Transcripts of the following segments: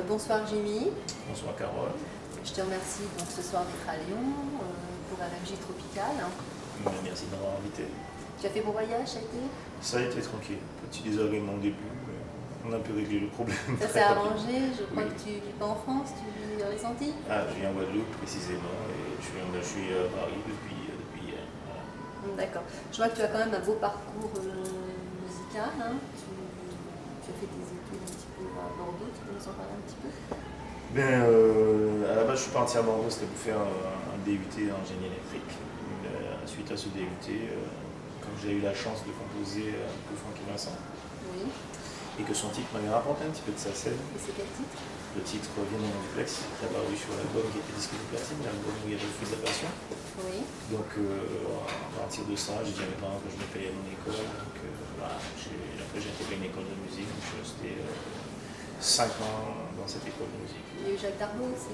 Bonsoir Jimmy, Bonsoir Carole. je te remercie donc ce soir d'être à Lyon pour RMJ Tropical. Merci de m'avoir invité. Tu as fait bon voyage, ça a été? Ça a été tranquille. Petit désagrément au début, mais on a pu régler le problème. Ça s'est arrangé, je crois que tu ne vis pas en France, tu vis dans les Antilles? Ah, je viens en Guadeloupe précisément et je suis à Paris depuis hier. Voilà. D'accord. Je vois que tu as quand même un beau parcours musical. Hein. Tu as fait tes études un petit peu à Bordeaux, tu peux nous en parler un petit peu? À la base, je suis parti à Bordeaux, c'était pour faire un DUT en génie électrique. Suite à ce DUT, comme j'ai eu la chance de composer pour Francky Vincent, Oui. et que son titre m'avait rapporté un petit peu de sa scène. Et c'est quel titre? Le titre vient d'un duplex, qui est apparu sur l'album qui était disque de platine, l'album où il y avait le fruit de la passion. Oui. Donc à partir de ça, j'ai dit à mes parents que je me payais mon école. Donc voilà, après j'ai intégré une école de musique, donc je suis resté 5 ans dans cette école de musique. Il y a eu Jacques Darboux aussi.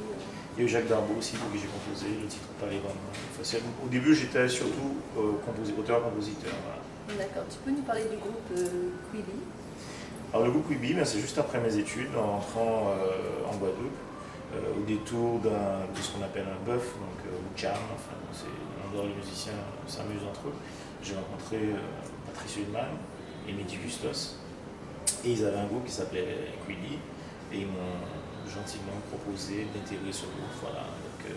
Il y a eu Jacques Darboux aussi, pour qui j'ai composé, le titre parlait vraiment facile. Au début j'étais surtout auteur-compositeur. Voilà. D'accord, tu peux nous parler du groupe Quibi? Alors le groupe Quibi, c'est juste après mes études, en rentrant en Guadeloupe, au détour de ce qu'on appelle un bœuf, donc ou jam, enfin c'est l'endroit où les musiciens s'amusent entre eux. J'ai rencontré Patrice Hudman et Mehdi Gustos, et ils avaient un groupe qui s'appelait Quibi, et ils m'ont gentiment proposé d'intégrer ce groupe. Voilà. Donc,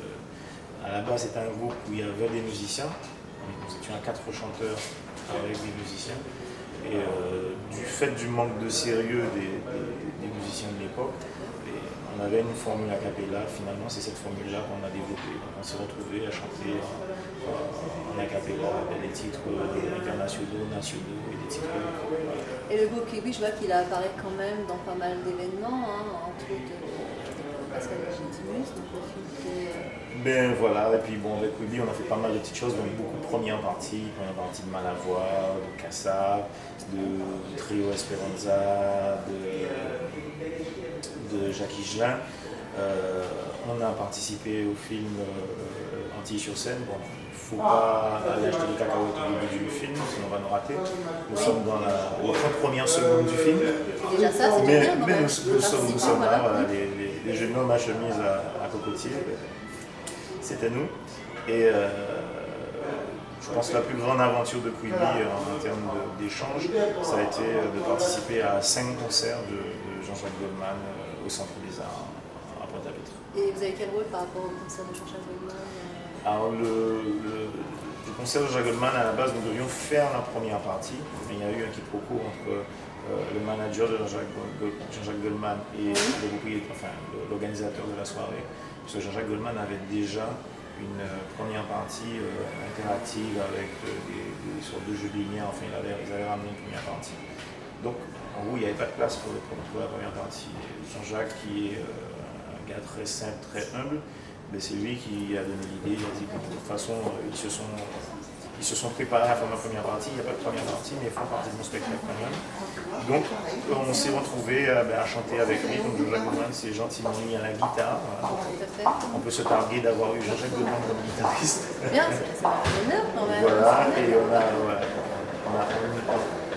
à la base c'était un groupe où il y avait des musiciens, nous étions à 4 chanteurs avec des musiciens. Et du fait du manque de sérieux des musiciens de l'époque, on avait une formule a cappella. Finalement, c'est cette formule-là qu'on a développée. Donc, on s'est retrouvés à chanter en a cappella des titres internationaux, nationaux et des titres locaux. Voilà. Et le groupe Quibi, je vois qu'il apparaît quand même dans pas mal d'événements, hein, entre autres Pascal Légitimus, donc le film qui est... Voilà, et puis bon, avec Quibi, on a fait pas mal de petites choses, donc beaucoup de première partie de Malavoie, de Cassa, de Trio Esperanza, de Jacques Higelin. On a participé au film Antilles-sur-Seine. Bon, il ne faut pas aller acheter des cacahuètes au début du film, sinon on va nous rater. Nous sommes dans les 30 premières secondes du film. C'est déjà ça, c'est bien. Mais nous sommes là, voilà, Oui. les jeunes hommes à chemise à cocotier, c'était nous. Et je pense que la plus grande aventure de Quibi en termes d'échange, ça a été de participer à 5 concerts de Jean-Jacques Goldman au Centre des Arts à Pointe-à-Pitre. Et vous avez quel rôle par rapport au concert de Jean-Jacques Goldman? Alors le concert de Jean-Jacques Goldman, à la base, nous devions faire la première partie, mais il y a eu un quiproquo entre le manager de Jean-Jacques Goldman et l'organisateur de la soirée. Parce que Jean-Jacques Goldman avait déjà une première partie interactive avec des sortes de jeux de lumière, enfin ils avaient ramené une première partie. Donc en gros il n'y avait pas de place pour la première partie. Jean-Jacques, qui est un gars très simple, très humble, c'est lui qui a donné l'idée. Il a dit que de toute façon ils se sont préparés à faire ma première partie. Il n'y a pas de première partie, mais ils font partie de mon spectacle quand même. Donc on s'est retrouvés à chanter avec lui. Donc Jean-Jacques Goldman s'est gentiment mis à la guitare. Voilà. On peut se targuer d'avoir eu Jean-Jacques Goldman comme guitariste. Bien, c'est un honneur quand même. Voilà, et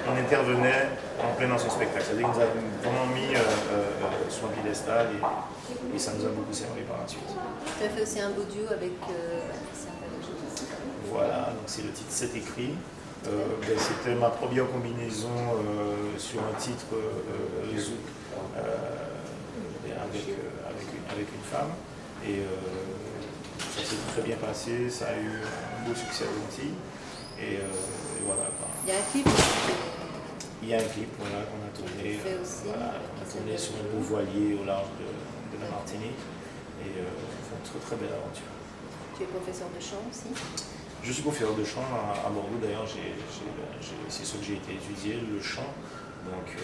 on intervenait en plein dans son spectacle. C'est-à-dire qu'il nous a vraiment mis sur un piédestal et ça nous a beaucoup servi par la suite. Tu as fait aussi un beau duo avec Christian Palagiot aussi. Voilà, donc c'est le titre C'est écrit. C'était ma première combinaison sur un titre zouk avec une femme. Et ça s'est très bien passé, ça a eu un beau succès aux Antilles. Et voilà. Il y a un clip. Il y a un clip voilà, qu'on a tourné, on a tourné sur un beau voilier au large de la Martinique. Et c'est une très très belle aventure. Tu es professeur de chant aussi? Je suis professeur de chant à Bordeaux. D'ailleurs, c'est ce que j'ai été étudier, le chant. Donc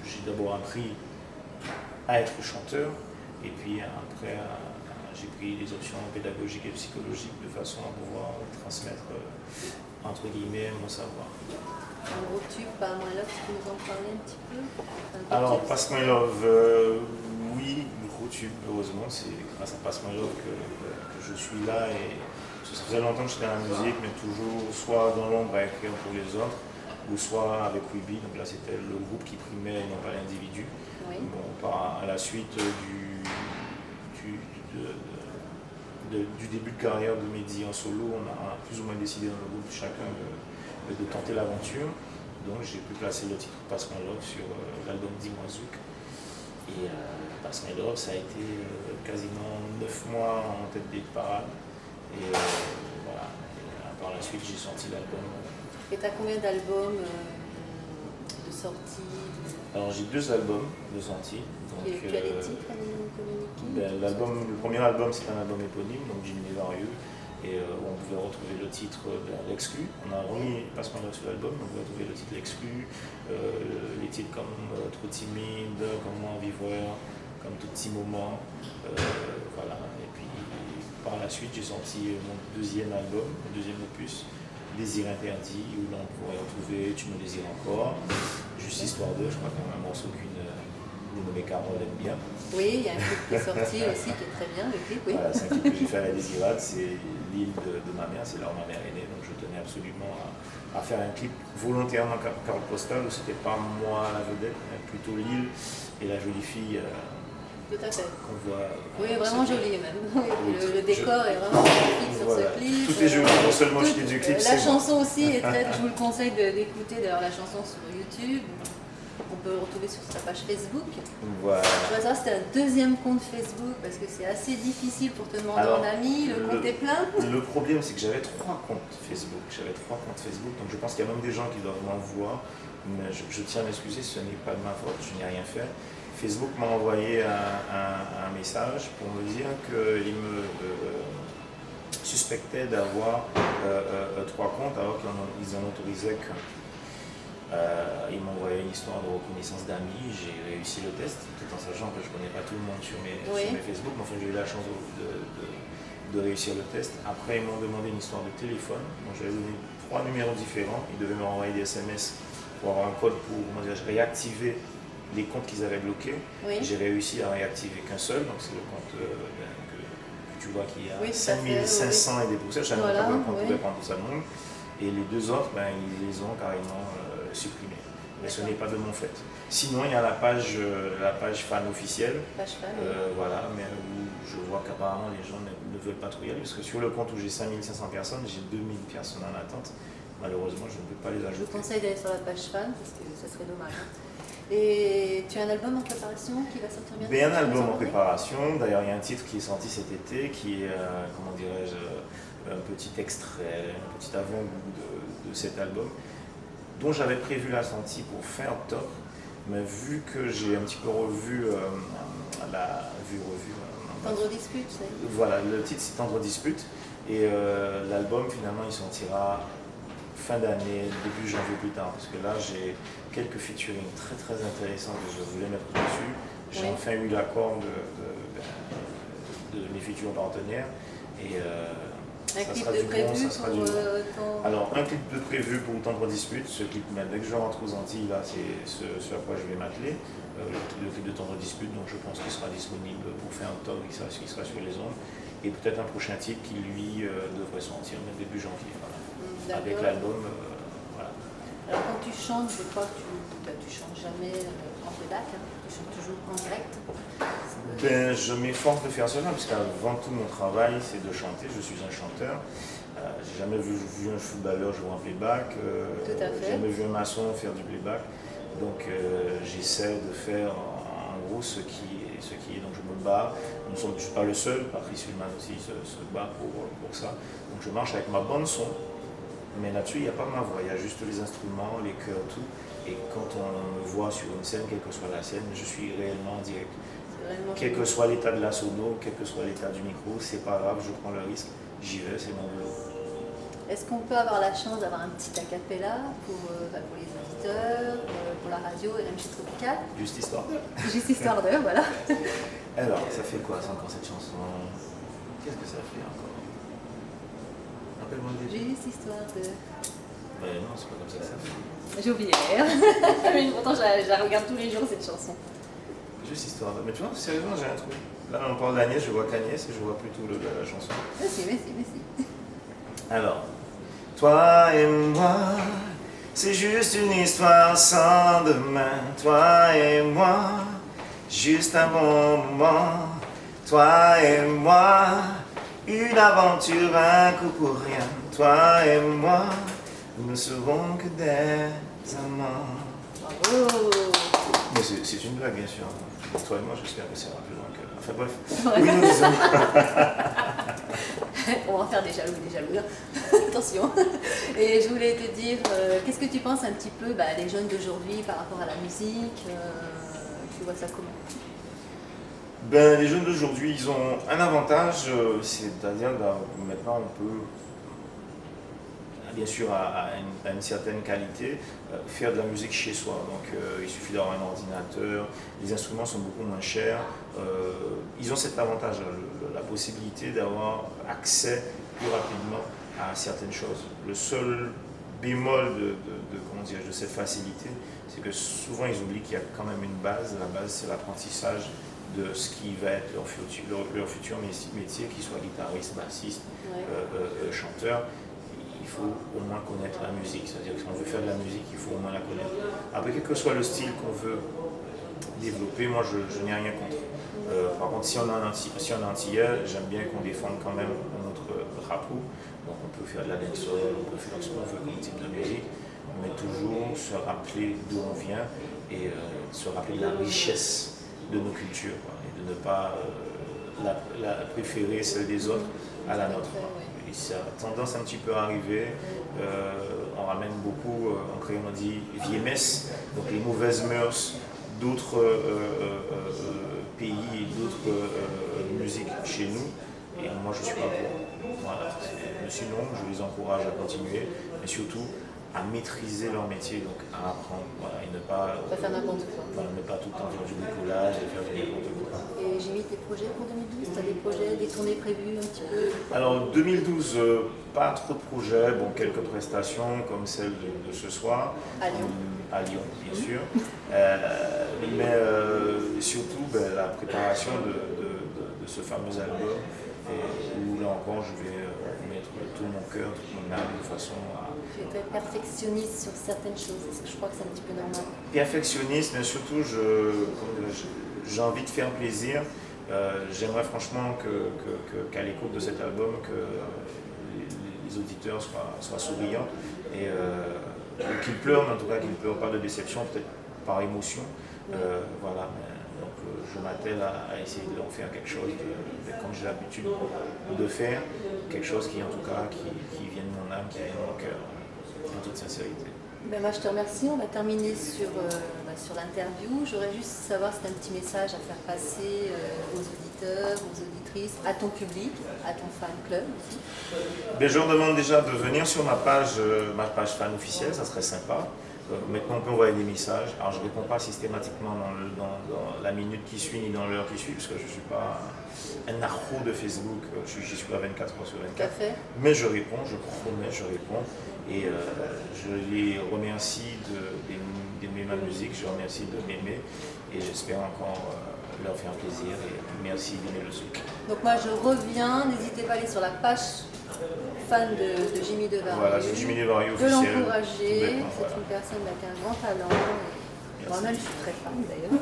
j'ai d'abord appris à être chanteur. Et puis après, j'ai pris des options pédagogiques et psychologiques de façon à pouvoir transmettre, entre guillemets, mon savoir. Un gros tube, Pas My Love, tu peux nous en parler un petit peu? Alors, Pass My Love, oui, gros tube, heureusement, c'est grâce à Pass My Love que je suis là. Et ça faisait longtemps que j'étais dans la musique, mais toujours soit dans l'ombre à écrire pour les autres, ou soit avec Quibi. Donc là, c'était le groupe qui primait et non pas l'individu. Oui. Bon, à la suite du début de carrière de Mehdi en solo, on a plus ou moins décidé dans le groupe chacun de tenter l'aventure. Donc j'ai pu placer le titre Passe My Love sur l'album Dis-moi Zouk. Et Passe My Love, ça a été quasiment 9 mois en tête des parades. Et voilà. Et, par la suite, j'ai sorti l'album. Et tu as combien d'albums de sortie Alors j'ai 2 albums de sortie. Tu as les titres à nous communiquer? Le premier album, c'est un album éponyme, donc Jimmy Varieux, et où on pouvait retrouver le titre L'Exclu. On a remis Passe My Love sur l'album, on pouvait retrouver le titre L'Exclu, les titres comme Trop timide, comme Moi Viveur, comme Tout petit moment. Voilà. Et puis par la suite, j'ai sorti mon deuxième album, mon deuxième opus, Désir interdit, où l'on pourrait retrouver Tu me désires encore, Juste Histoire d'eux, je crois qu'il y a un morceau qu'une dénommée Carole aime bien. Oui, il y a un clip qui est sorti aussi qui est très bien, le clip, oui. Voilà, c'est un clip que j'ai fait à la Désirade, c'est l'île de ma mère, c'est là où ma mère est née, donc je tenais absolument à faire un clip volontairement carte postale, où c'était pas moi la vedette, mais plutôt l'île et la jolie fille Tout à fait. qu'on voit. Oui, vraiment joli même. Oui, le décor est vraiment magnifique sur voilà. ce clip. Tout est joli, non seulement je du clip, La chanson aussi est très. Je vous le conseille d'écouter d'ailleurs la chanson sur YouTube. On peut le retrouver sur sa page Facebook. Voilà. Je voudrais savoir si c'était un deuxième compte Facebook parce que c'est assez difficile pour te demander Alors, un ami. Le compte est plein. Le problème, c'est que j'avais 3 comptes Facebook. Donc je pense qu'il y a même des gens qui doivent m'en voir. Mais je tiens à m'excuser, ce n'est pas de ma faute, je n'ai rien fait. Facebook m'a envoyé un message pour me dire qu'il me suspectait d'avoir 3 comptes alors qu'ils en autorisaient qu'un. Ils m'ont envoyé une histoire de reconnaissance d'amis, j'ai réussi le test, tout en sachant que je ne connais pas tout le monde sur mes Facebook, mais enfin j'ai eu la chance de réussir le test. Après, ils m'ont demandé une histoire de téléphone, donc j'avais donné 3 numéros différents, ils devaient me renvoyer des SMS pour avoir un code pour réactiver les comptes qu'ils avaient bloqués. Oui. J'ai réussi à réactiver qu'un seul, donc c'est le compte que tu vois qui a 5500 et des poussières, je savais pas combien de comptes pouvait prendre tout ça de monde. Et les 2 autres, ils les ont carrément supprimés. Mais ce n'est pas de mon fait. Sinon, il y a la page fan officielle. Page fan, voilà, mais où je vois qu'apparemment les gens ne veulent pas trop y aller, parce que sur le compte où j'ai 5500 personnes, j'ai 2000 personnes en attente. Malheureusement, je ne peux pas les ajouter. Je vous conseille d'aller sur la page fan, parce que ça serait dommage. Et tu as un album en préparation qui va sortir bientôt? Un album en préparation. D'ailleurs, il y a un titre qui est sorti cet été, qui est, comment dirais-je, un petit extrait, un petit avant-goût de cet album, dont j'avais prévu la sortie pour fin octobre, mais vu que j'ai un petit peu revu Tendre dispute, c'est. Voilà, le titre c'est Tendre dispute, et l'album finalement il sortira fin d'année, début janvier plus tard, parce que là j'ai quelques featuring très très intéressants que je voulais mettre dessus. J'ai enfin eu l'accord de mes futurs partenaires, et un clip de prévu pour Alors, un clip de prévu pour Tendre dispute. Ce clip, dès que je rentre aux Antilles, là, c'est ce à quoi je vais m'atteler. Le clip de Tendre dispute, donc je pense qu'il sera disponible pour fin octobre, il sera sur les ondes. Et peut-être un prochain titre qui, lui, devrait sortir début janvier. Voilà. Avec l'album, voilà. Alors, quand tu chantes, je crois que tu chantes jamais en playback, tu chantes toujours en direct. Je m'efforce de faire cela, parce qu'avant tout, mon travail, c'est de chanter. Je suis un chanteur. J'ai jamais vu un footballeur jouer en playback. J'ai jamais vu un maçon faire du playback. Donc, j'essaie de faire en gros ce qui est. Donc, je me bats. Je ne suis pas le seul. Patrice Ullmann aussi se bat pour ça. Donc, je marche avec ma bande son. Mais là-dessus, il n'y a pas ma voix. Il y a juste les instruments, les chœurs, tout. Et quand on me voit sur une scène, quelle que soit la scène, je suis réellement en direct. Quel que soit l'état de la sono, quel que soit l'état du micro, c'est pas grave, je prends le risque, j'y vais, c'est mon boulot. Est-ce qu'on peut avoir la chance d'avoir un petit acapella pour les auditeurs, pour la radio et même chez Tropical? Juste histoire d'eux. Juste histoire d'eux, voilà. Alors, ça fait quoi ça encore cette chanson? Qu'est-ce que ça fait encore? Rappelle-moi le début. Juste histoire d'eux. Ben non, c'est pas comme ça que ça fait. J'ai oublié. Mais pourtant, je la regarde tous les jours cette chanson. Juste histoire d'eux. Mais tu vois, sérieusement, j'ai un truc. Là, on parle d'Agnès, je vois qu'Agnès et je vois plutôt la chanson. Merci. Alors, toi et moi, c'est juste une histoire sans demain. Toi et moi, juste un bon moment, toi et moi, une aventure, un coup pour rien, toi et moi, nous ne serons que des amants. Bravo. Mais c'est une blague, bien sûr. Toi et moi, j'espère que c'est plus loin que... Enfin bref, oui, nous disons. On va en faire des jaloux, attention. Et je voulais te dire, qu'est-ce que tu penses un petit peu des jeunes d'aujourd'hui par rapport à la musique tu vois ça comment? Ben, les jeunes d'aujourd'hui, ils ont un avantage, c'est-à-dire maintenant on peut, bien sûr à une certaine qualité, faire de la musique chez soi. Donc il suffit d'avoir un ordinateur, les instruments sont beaucoup moins chers. Ils ont cet avantage, la possibilité d'avoir accès plus rapidement à certaines choses. Le seul bémol de cette facilité, c'est que souvent ils oublient qu'il y a quand même une base. La base, c'est l'apprentissage de ce qui va être leur futur métier, qu'ils soient guitaristes, bassistes, chanteurs. Il faut au moins connaître la musique, c'est-à-dire que si on veut faire de la musique, il faut au moins la connaître. Après, quel que soit le style qu'on veut développer, moi je n'ai rien contre. Par contre, si on est antillais, j'aime bien qu'on défende quand même notre rapou. Donc on peut faire de la dancehall, on peut faire ce qu'on veut comme type de musique, mais toujours se rappeler d'où on vient et se rappeler de la richesse de nos cultures, quoi, et de ne pas préférer celle des autres à la nôtre. Et ça a tendance un petit peu à arriver. On ramène beaucoup, en créole on dit vieille messe, donc les mauvaises mœurs d'autres pays et d'autres musiques chez nous. Et moi je ne suis pas pour. Voilà. Mais sinon, je les encourage à continuer, mais surtout à maîtriser leur métier, donc à apprendre, voilà, et ne pas faire n'importe quoi. Voilà, ne pas tout le temps faire du bricolage et faire du n'importe quoi. Et j'ai mis tes projets pour 2012, tu as des projets, des tournées prévues un petit peu? Alors 2012, pas trop de projets, bon, quelques prestations comme celle de ce soir. À Lyon, bien sûr. Mais surtout la préparation de ce fameux album, où là encore je vais mettre tout mon cœur, toute mon âme de façon à... Tu es très perfectionniste sur certaines choses, est-ce que je crois que c'est un petit peu normal? Perfectionniste, mais surtout j'ai envie de faire plaisir. J'aimerais franchement qu'à l'écoute de cet album, que les auditeurs soient souriants et qu'ils pleurent, mais en tout cas qu'ils ne pleurent pas de déception, peut-être par émotion. Voilà. Donc je m'attelle à essayer de leur faire quelque chose, comme j'ai l'habitude de faire, quelque chose qui en tout cas qui vienne de mon âme, qui vienne de mon cœur, en toute sincérité. Moi je te remercie, on va terminer sur l'interview. J'aurais juste savoir si tu as un petit message à faire passer aux auditeurs, aux auditrices, à ton public, à ton fan club aussi. Je leur demande déjà de venir sur ma page fan officielle, ça serait sympa. Maintenant on peut envoyer des messages. Alors je ne réponds pas systématiquement dans la minute qui suit ni dans l'heure qui suit, parce que je ne suis pas un accro de Facebook, je suis pas 24 heures sur 24. Mais je réponds, je promets, je réponds. Et je les remercie d'aimer ma musique, je les remercie de m'aimer et j'espère encore leur faire plaisir et merci d'aimer le souk. Donc moi je reviens, n'hésitez pas à aller sur la page fan de Jimmy Devarieux. Voilà, c'est Jimmy Devarieux de officiel. l'encourager, c'est une personne qui a un grand talent. Moi-même je suis très fan d'ailleurs.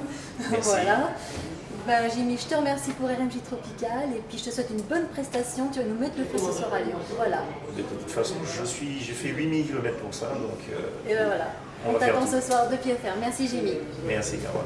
Merci. Voilà. Jimmy, je te remercie pour RMJ Tropical et puis je te souhaite une bonne prestation. Tu vas nous mettre le feu ce soir à Lyon. Voilà. De toute façon, j'ai fait 8000 km pour ça, donc... Et voilà. On t'attend ce soir de pied ferme. Merci Jimmy. Merci Carole.